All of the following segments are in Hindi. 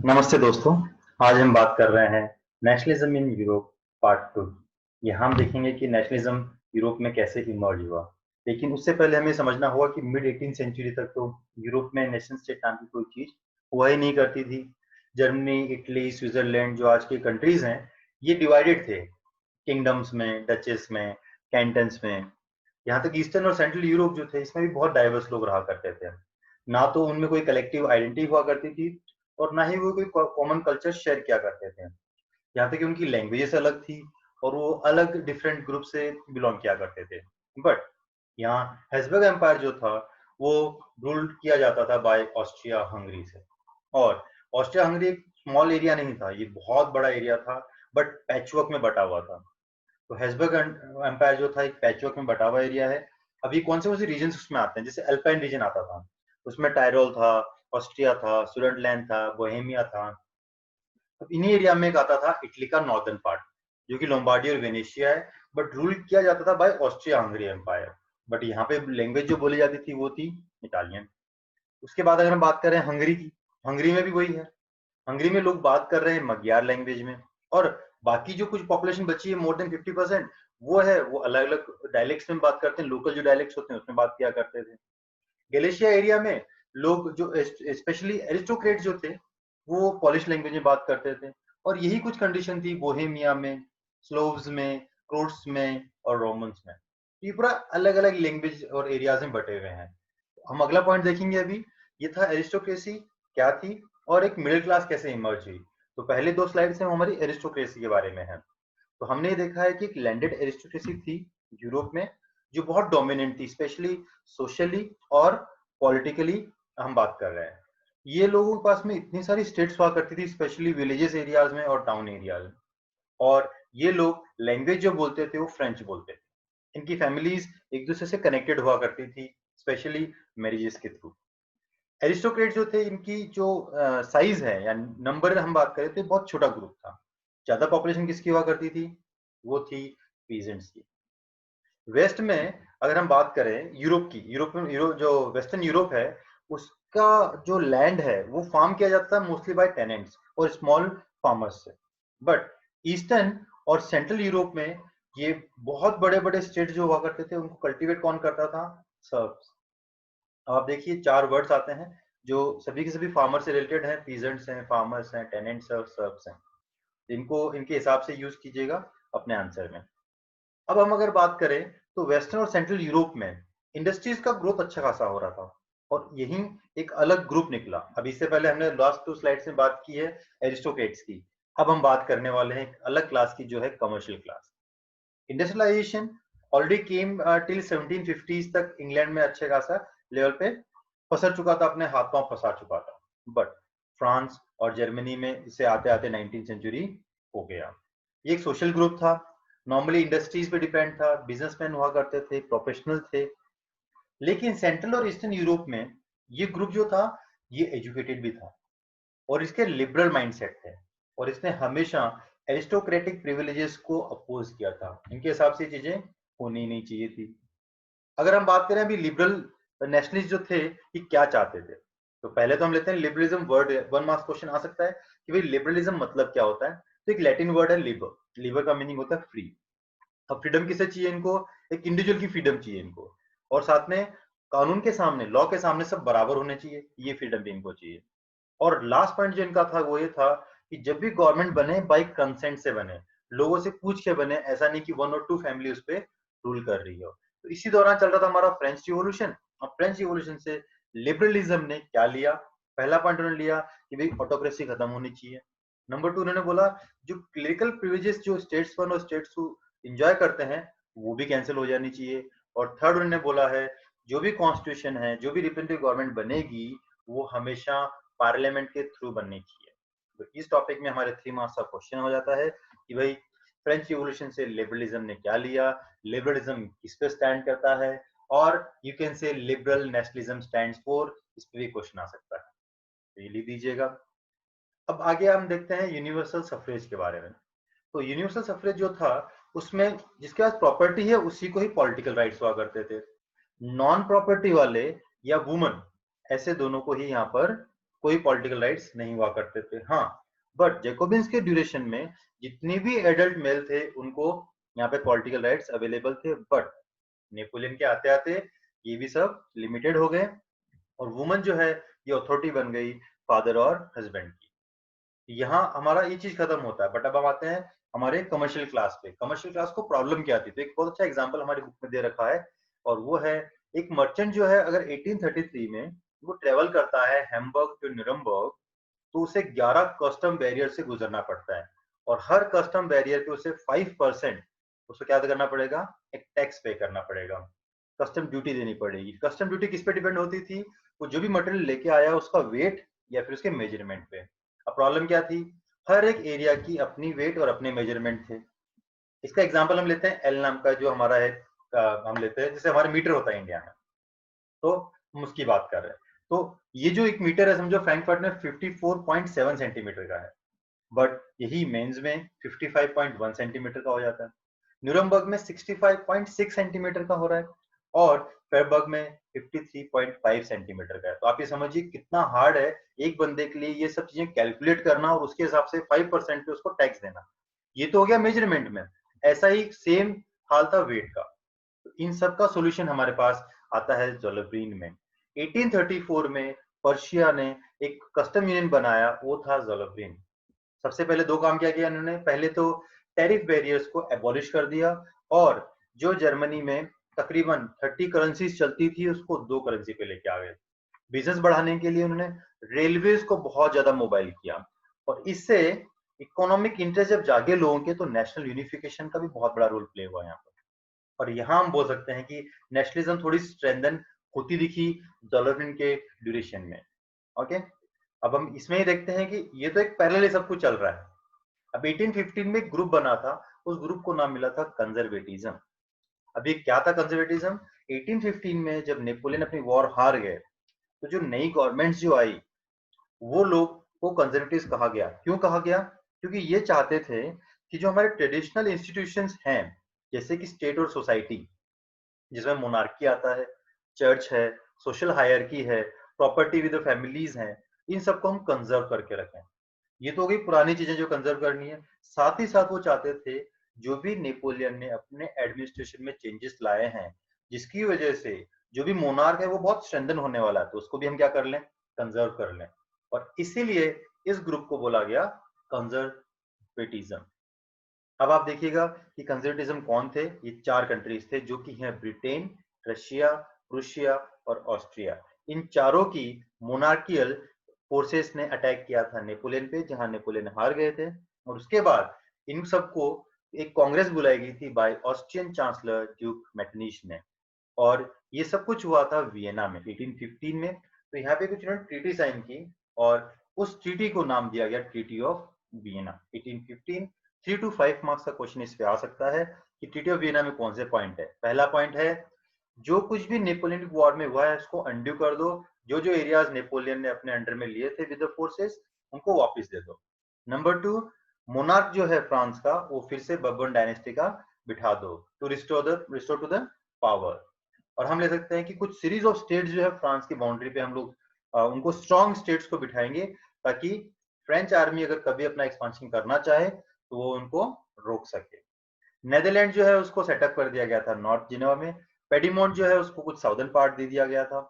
नमस्ते दोस्तों। आज हम बात कर रहे हैं नेशनलिज्म इन यूरोप पार्ट 2। यहाँ हम देखेंगे कि नेशनलिज्म यूरोप में कैसे इमर्ज हुआ। लेकिन उससे पहले हमें समझना होगा कि मिड 18th सेंचुरी तक तो यूरोप में नेशन स्टेट नाम की कोई चीज हुआ ही नहीं करती थी। जर्मनी, इटली, स्विट्जरलैंड जो आज की कंट्रीज हैं, ये डिवाइडेड थे किंगडम्स में, डचेस में, कैंटन्स में। यहाँ तक ईस्टर्न और सेंट्रल यूरोप जो थे, इसमें भी बहुत डाइवर्स लोग रहा करते थे। ना तो उनमें कोई कलेक्टिव आइडेंटिटी हुआ करती थी और ना ही वो कोई कॉमन कल्चर शेयर किया करते थे। यहाँ तक कि उनकी लैंग्वेजेस अलग थी और वो अलग डिफरेंट ग्रुप से बिलोंग किया करते थे। बट यहाँ हेसबर्ग एम्पायर जो था वो रूल किया जाता था बाय ऑस्ट्रिया हंगरी से। और ऑस्ट्रिया हंगरी एक स्मॉल एरिया नहीं था, ये बहुत बड़ा एरिया था, बट पैचवर्क में बटा हुआ था। तो हेसबर्ग एम्पायर जो था एक पैचवर्क में बटा हुआ एरिया है। अभी कौन से रीजन उसमें आते हैं, जैसे अल्पाइन रीजन आता था, उसमें टायरोल था, ऑस्ट्रिया था, सुडरलैंड था, बोहेमिया था। तो इन्हीं एरिया में एक आता था इटली का नॉर्दर्न पार्ट, जो कि लोम्बार्डी और वेनेशिया है, बट रूल किया जाता था by Austria Hungary empire. But यहाँ पे लैंग्वेज जो बोली जाती थी वो थी इटालियन। उसके बाद अगर हम बात करें हंगरी की, हंगरी में भी वही है। हंगरी में लोग बात कर रहे हैं मग्यार लैंग्वेज में। और बाकी जो कुछ पॉपुलेशन बची है, मोर देन 50%, वो है वो अलग अलग डायलेक्ट्स में बात करते हैं, लोकल जो डायलेक्ट्स होते हैं उसमें बात किया करते थे। गैलिशिया एरिया में लोग जो स्पेशली एरिस्टोक्रेट जो थे, वो पॉलिश लैंग्वेज में बात करते थे। और यही कुछ कंडीशन थी बोहेमिया में, स्लोव्स में, क्रोट्स में और रोमन्स में। ये पूरा अलग अलग लैंग्वेज और एरियाज में बटे हुए हैं। हम अगला पॉइंट देखेंगे अभी, ये था एरिस्टोक्रेसी क्या थी और एक मिडिल क्लास कैसे इमर्ज हुई। तो पहले दो स्लाइड्स में हमारी एरिस्टोक्रेसी के बारे में है। तो हमने ये देखा है कि एक लैंडेड एरिस्टोक्रेसी थी यूरोप में, जो बहुत डोमिनेंट थी, स्पेशली सोशली और पॉलिटिकली हम बात कर रहे हैं। ये लोगों के पास में इतनी सारी स्टेट्स हुआ करती थी, स्पेशली विलेजेस एरियाज में और टाउन एरियाज में। और ये लोग लैंग्वेज जो बोलते थे वो फ्रेंच बोलते थे। इनकी फैमिलीज एक दूसरे से कनेक्टेड हुआ करती थी, स्पेशली मैरिजेस के थ्रू। एरिस्टोक्रेट जो थे, इनकी जो साइज है या नंबर हम बात करें तो बहुत छोटा ग्रुप था। ज्यादा पॉपुलेशन किसकी हुआ करती थी, वो थी पीजेंट्स की। वेस्ट में अगर हम बात करें यूरोप की, यूरोप जो वेस्टर्न यूरोप है, उसका जो लैंड है वो फार्म किया जाता है मोस्टली बाय टेनेंट्स और स्मॉल फार्मर्स से। बट ईस्टर्न और सेंट्रल यूरोप में ये बहुत बड़े बड़े स्टेट जो हुआ करते थे, उनको कल्टीवेट कौन करता था, सर्ब्स। अब आप देखिए चार वर्ड्स आते हैं जो सभी के सभी फार्मर से रिलेटेड हैं, पीजेंट्स हैं, फार्मर्स हैं, टेनेंट्स हैं और सर्ब्स हैं। इनको इनके हिसाब से यूज कीजिएगा अपने आंसर में। अब हम अगर बात करें तो वेस्टर्न और सेंट्रल यूरोप में इंडस्ट्रीज का ग्रोथ अच्छा खासा हो रहा था और यही एक अलग ग्रुप निकला। अब इससे पहले हमने लास्ट टू स्लाइड्स में बात की है एरिस्टोक्रेट्स की। अब हम बात करने वाले हैं एक अलग क्लास की, जो है कमर्शियल क्लास। इंडस्ट्रियलाइजेशन ऑलरेडी केम टिल 1750s तक इंग्लैंड में अच्छे खासा लेवल पे पसर चुका था, अपने हाथ पांव फंसा चुका था। बट फ्रांस और जर्मनी में इसे आते आते 19th सेंचुरी हो गया। ये एक सोशल ग्रुप था, नॉर्मली इंडस्ट्रीज पे डिपेंड था, बिजनेसमैन हुआ करते थे, प्रोफेशनल थे। लेकिन सेंट्रल और ईस्टर्न यूरोप में ये ग्रुप जो था, ये एजुकेटेड भी था और इसके लिबरल माइंडसेट थे। और इसने हमेशा एरिस्टोक्रेटिक प्रिविलेजेस को अपोज किया था। इनके हिसाब से चीजें होनी नहीं चाहिए थी। अगर हम बात करें अभी लिबरल नेशनलिस्ट जो थे, ये क्या चाहते थे, तो पहले तो हम लेते हैं liberalism word. One marks question आ सकता है कि भाई लिबरलिज्म मतलब क्या होता है। तो एक लैटिन वर्ड है लिबर। लिबर का मीनिंग होता है फ्री। अब फ्रीडम किसे चाहिए इनको, एक इंडिविजुअल की फ्रीडम चाहिए इनको। और साथ में कानून के सामने, लॉ के सामने सब बराबर होने चाहिए, ये फ्रीडम भी इनको चाहिए। और लास्ट पॉइंट जो इनका था वो ये था कि जब भी गवर्नमेंट बने बाय कंसेंट से बने, लोगों से पूछ के बने, ऐसा नहीं कि वन और टू फैमिली उस पर रूल कर रही हो। तो इसी दौरान चल रहा था हमारा फ्रेंच रिवॉल्यूशन। और फ्रेंच रिवॉल्यूशन से लिबरलिज्म ने क्या लिया, पहला पॉइंट उन्होंने लिया कि भाई ऑटोक्रेसी खत्म होनी चाहिए। नंबर टू, उन्होंने बोला जो क्लिनिकल प्रिविलेजेस जो स्टेट्स वन और स्टेट्स टू एंजॉय करते हैं, वो भी कैंसिल हो जानी चाहिए। और थर्ड उन्होंने बोला है जो भी कॉन्स्टिट्यूशन है, जो भी रिप्रेजेंटेटिव गवर्नमेंट बनेगी, वो हमेशा पार्लियामेंट के थ्रू बननी चाहिए। तो इस टॉपिक में हमारे 3 मार्क्स का क्वेश्चन हो जाता है कि भाई फ्रेंच रिवॉल्यूशन से लिबरलिज्म ने क्या लिया, लिबरलिज्म किस पे स्टैंड करता है, और you can say liberal nationalism stands for, इस पे भी क्वेश्चन आ सकता है, तो ये लिख दीजिएगा। अब आगे हम देखते हैं यूनिवर्सल सफरेज के बारे में। तो यूनिवर्सल सफरेज जो था, उसमें जिसके पास प्रॉपर्टी है उसी को ही पॉलिटिकल राइट्स हुआ करते थे। नॉन प्रॉपर्टी वाले या वुमन, ऐसे दोनों को ही यहाँ पर कोई पॉलिटिकल राइट्स नहीं हुआ करते थे। हाँ, बट जैकोबिन्स के ड्यूरेशन में जितने भी एडल्ट मेल थे उनको यहाँ पे पॉलिटिकल राइट्स अवेलेबल थे, बट नेपोलियन के आते आते ये भी सब लिमिटेड हो गए और वुमन जो है ये अथॉरिटी बन गई फादर और हस्बैंड की। यहाँ हमारा ये चीज खत्म होता है। बट अब हम आते हैं हमारे कमर्शियल क्लास पे। कमर्शियल क्लास को प्रॉब्लम क्या थी, तो एक बहुत अच्छा एग्जांपल हमारी बुक में दे रखा है और वो है एक मर्चेंट जो है अगर 1833 में वो ट्रेवल करता है हैम्बर्ग टू न्यूरम्बर्ग, तो उसे 11 कस्टम बैरियर से गुजरना पड़ता है और हर कस्टम बैरियर पे उसे 5% उसको क्या करना पड़ेगा, एक टैक्स पे करना पड़ेगा, कस्टम ड्यूटी देनी पड़ेगी। कस्टम ड्यूटी किस पे डिपेंड होती थी, वो जो भी मटेरियल लेके आया उसका वेट या फिर उसके मेजरमेंट पे। अब प्रॉब्लम क्या थी, हर एक एरिया की अपनी वेट और अपने मेजरमेंट थे। इसका एग्जांपल हम लेते हैं एल नाम का जो हमारा है, हम लेते हैं जैसे हमारे मीटर होता है इंडिया में, तो हम उसकी बात कर रहे हैं। तो ये जो एक मीटर है समझो फ्रैंकफर्ट में 54.7 सेंटीमीटर का है, बट यही मेंस में 55.1 सेंटीमीटर का हो जाता है। न्यूरमबर्ग में 65.6 सेंटीमीटर का हो रहा है और फेरबर्ग में 53.5 सेंटीमीटर का है। तो आप ये समझिए कितना हार्ड है एक बंदे के लिए ये सब चीजें कैलकुलेट करना और उसके हिसाब से 5% पे उसको टैक्स देना। ये तो हो गया मेजरमेंट में। ऐसा ही सेम हाल था वेट का। तो इन सब का सोल्यूशन हमारे पास आता है जोलोब्रीन में। 1834 में पर्शिया ने एक कस्टम यूनियन बनाया, वो था जोलोब्रीन। सबसे पहले दो काम क्या किया इन्होंने, पहले तो टैरिफ बैरियर्स को एबॉलिश कर दिया और जो जर्मनी में तकरीबन 30 करेंसीज चलती थी उसको 2 करेंसी पे लेके आ गए। बिजनेस बढ़ाने के लिए उन्होंने रेलवेज को बहुत ज्यादा मोबाइल किया और इससे इकोनॉमिक इंटरेस्ट जब जागे लोगों के तो नेशनल यूनिफिकेशन का भी बहुत बड़ा रोल प्ले हुआ यहाँ पर। और यहाँ हम बोल सकते हैं कि नेशनलिज्म थोड़ी स्ट्रेंथन होती दिखी डेवलपमेंट के ड्यूरेशन में। ओके, अब हम इसमें ही देखते हैं कि ये तो एक पैरेलल सब कुछ चल रहा है। अब 1815 में एक ग्रुप बना था, उस ग्रुप को नाम मिला था कंजर्वेटिज्म। अभी क्या था कंजर्वेटिज्म, 1815 में जब नेपोलियन अपनी वॉर हार गए तो जो नई गवर्नमेंट जो आई वो लोग को कंजर्वेटिव कहा गया। क्यों कहा गया, क्योंकि ये चाहते थे कि जो हमारे ट्रेडिशनल इंस्टीट्यूशंस हैं जैसे कि स्टेट और सोसाइटी जिसमें मोनार्की आता है, चर्च है, सोशल हायरकी है, प्रॉपर्टी विद फैमिलीज हैं, इन सबको हम कंजर्व करके रखें। ये तो हो गई पुरानी चीजें जो कंजर्व करनी है। साथ ही साथ वो चाहते थे जो भी नेपोलियन ने अपने एडमिनिस्ट्रेशन में चेंजेस लाए हैं जिसकी वजह से जो भी मोनार्क है वो बहुत स्ट्रेंथन होने वाला है, तो उसको भी हम क्या कर लें, कंजर्व कर लें। और इसीलिए इस ग्रुप को बोला गया कंजर्वेटिज्म। अब आप देखिएगा कि कंजर्वेटिज्म कौन थे, ये 4 कंट्रीज थे जो कि हैं ब्रिटेन, रशिया, प्रूशिया और ऑस्ट्रिया। इन चारों की मोनार्कियल फोर्सेस ने अटैक किया था नेपोलियन पे, जहां नेपोलियन हार गए थे। और उसके बाद इन सबको एक कांग्रेस बुलाई गई थी बाय ऑस्ट्रियन चांसलर ड्यूक मेटरनिच ने और ये सब कुछ हुआ था वियना में 1815 में। तो यहाँ पे कुछ इन्होंने ट्रीटी साइन की और उस ट्रीटी को नाम दिया गया treaty of Vienna 1815। 3 to 5 marks का क्वेश्चन इस पे आ सकता है कि ट्रीटी ऑफ वियना में कौन से पॉइंट है। पहला पॉइंट है जो कुछ भी नेपोलियन वॉर में हुआ है उसको अनड्यू कर दो, जो जो एरियाज नेपोलियन ने अपने अंडर में लिए थे विद द फोर्सेस उनको वापस दे दो। नंबर 2, मोनार्क जो है फ्रांस का वो फिर से बर्बन डायनेस्टी का बिठा दो to restore to the power. और हम ले सकते हैं कि कुछ सीरीज ऑफ स्टेट्स जो है फ्रांस की बाउंड्री पे हम लोग उनको स्ट्रॉन्ग स्टेट्स को बिठाएंगे ताकि फ्रेंच आर्मी अगर कभी अपना एक्सपांशन करना चाहे तो वो उनको रोक सके। नेदरलैंड जो है उसको सेटअप कर दिया गया था नॉर्थ जिनेवा में। पेडिमोंट जो है उसको कुछ साउदर्न पार्ट दे दिया गया था।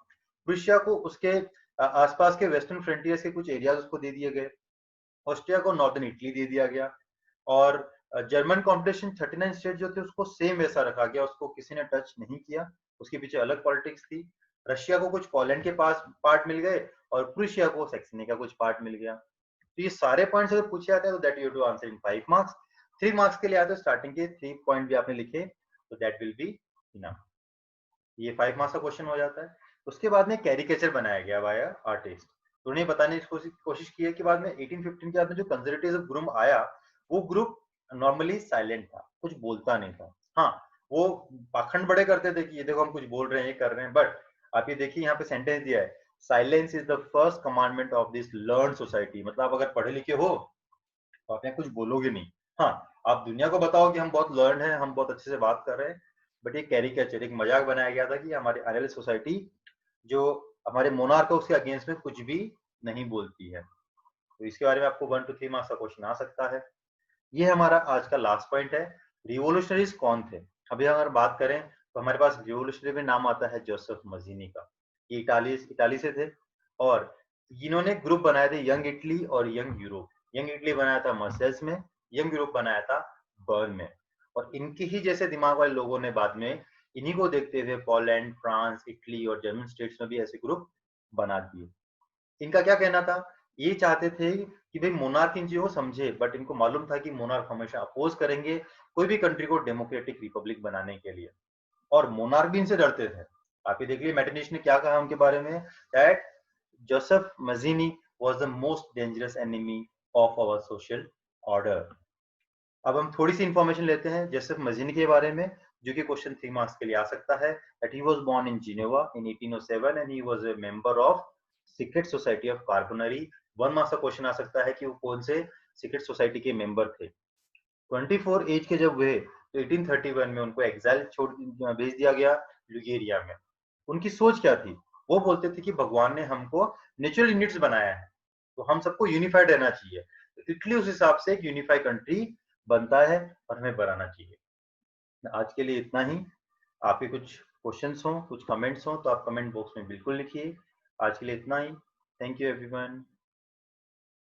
प्रुशिया को उसके आसपास के वेस्टर्न फ्रंटियर्स के कुछ एरियाज उसको दे दिए गए। ऑस्ट्रिया को नॉर्दर्न इटली दे दिया गया और जर्मन कॉम्पिटिशन 39 स्टेट जो थे उसको सेम वैसा रखा गया, उसको किसी ने टच नहीं किया। उसके पीछे अलग पॉलिटिक्स थी। रशिया को कुछ पोलैंड के पास पार्ट मिल गए और प्रुशिया को सेक्सनी का कुछ पार्ट मिल गया। तो ये सारे पॉइंट्स अगर पूछे जाते हैं तो that you to answer in 5 marks. 3 marks के लिए आते हैं स्टार्टिंग के 3 पॉइंट भी आपने लिखे तो दैट विल बी इनफ। ये 5 मार्क्स का क्वेश्चन हो जाता है। उसके बाद में कैरिकेचर बनाया गया बाय आर्टिस्ट। तो उन्हें बताने की कोशिश की है कि बाद में 1815 के बाद में जो कंजर्वेटिव ग्रुप आया वो ग्रुप नॉर्मली साइलेंट था, कुछ बोलता नहीं था। हाँ, वो पाखंड बड़े करते थे कि ये देखो हम कुछ बोल रहे हैं, ये कर रहे हैं, बट आप ये देखिए यहाँ पे सेंटेंस दिया है, silence is the first commandment of this learn society. मतलब आप अगर पढ़े लिखे हो तो आप यहाँ कुछ बोलोगे नहीं। हाँ, आप दुनिया को बताओ कि हम बहुत लर्न हैं, हम बहुत अच्छे से बात कर रहे हैं, बट ये कैरिकेचर एक मजाक बनाया गया था कि हमारी आने वाली सोसाइटी जो हमारे मोनार्क है उसके अगेंस्ट में कुछ भी नहीं बोलती है। तो इसके बारे में आपको 1 to 3 मार्क्स का क्वेश्चन आ सकता है। ये हमारा आज का लास्ट पॉइंट है। रिवोल्यूशनरीज कौन थे? अभी अगर बात करें तो हमारे पास रिवोल्यूशनरी में नाम आता है जोसेफ मजीनी का। ये इटाली से थे और इन्होंने ग्रुप बनाए थे यंग इटली और यंग यूरोप। यंग इटली बनाया था मर्सेल्स में, यंग यूरोप बनाया था बर्न में। और इनके ही जैसे दिमाग वाले लोगों ने बाद में इन्हीं को देखते हुए पोलैंड, फ्रांस, इटली और जर्मन स्टेट्स में भी ऐसे ग्रुप बना दिए। इनका क्या कहना था? ये चाहते थे कि भाई मोनार्क इन चीजों को समझे, बट इनको मालूम था कि मोनार्क हमेशा अपोज करेंगे कोई भी कंट्री को डेमोक्रेटिक रिपब्लिक बनाने के लिए, और मोनार्क भी इनसे डरते थे। आप ये देख लीजिए मेटरनिश ने क्या कहा उनके बारे में, that Joseph Mazzini was the most dangerous enemy of our social order. अब हम थोड़ी सी इंफॉर्मेशन लेते हैं जोसेफ मजीनी के बारे में, जो कि क्वेश्चन 3 मार्क्स के लिए आ सकता है। That he was born in Geneva in 1807 and he was a member of secret society of Carbonari. 1 marks का क्वेश्चन आ सकता है कि वो कौन से सीक्रेट सोसाइटी के मेंबर थे। 24 एज के जब हुए तो 1831 में उनको एग्जाइल छोड़ भेज दिया गया लिगेरिया में। उनकी सोच क्या थी? वो बोलते थे कि भगवान ने हमको नेचुरल यूनिट्स बनाया है, तो हम सबको यूनिफाइड रहना चाहिए। तो इटली उस हिसाब से एक यूनिफाइड कंट्री बनता है और हमें बनाना चाहिए। आज के लिए इतना ही। आपके कुछ क्वेश्चंस हो, कुछ कमेंट्स हो तो आप कमेंट बॉक्स में बिल्कुल लिखिए। आज के लिए इतना ही। Thank you everyone.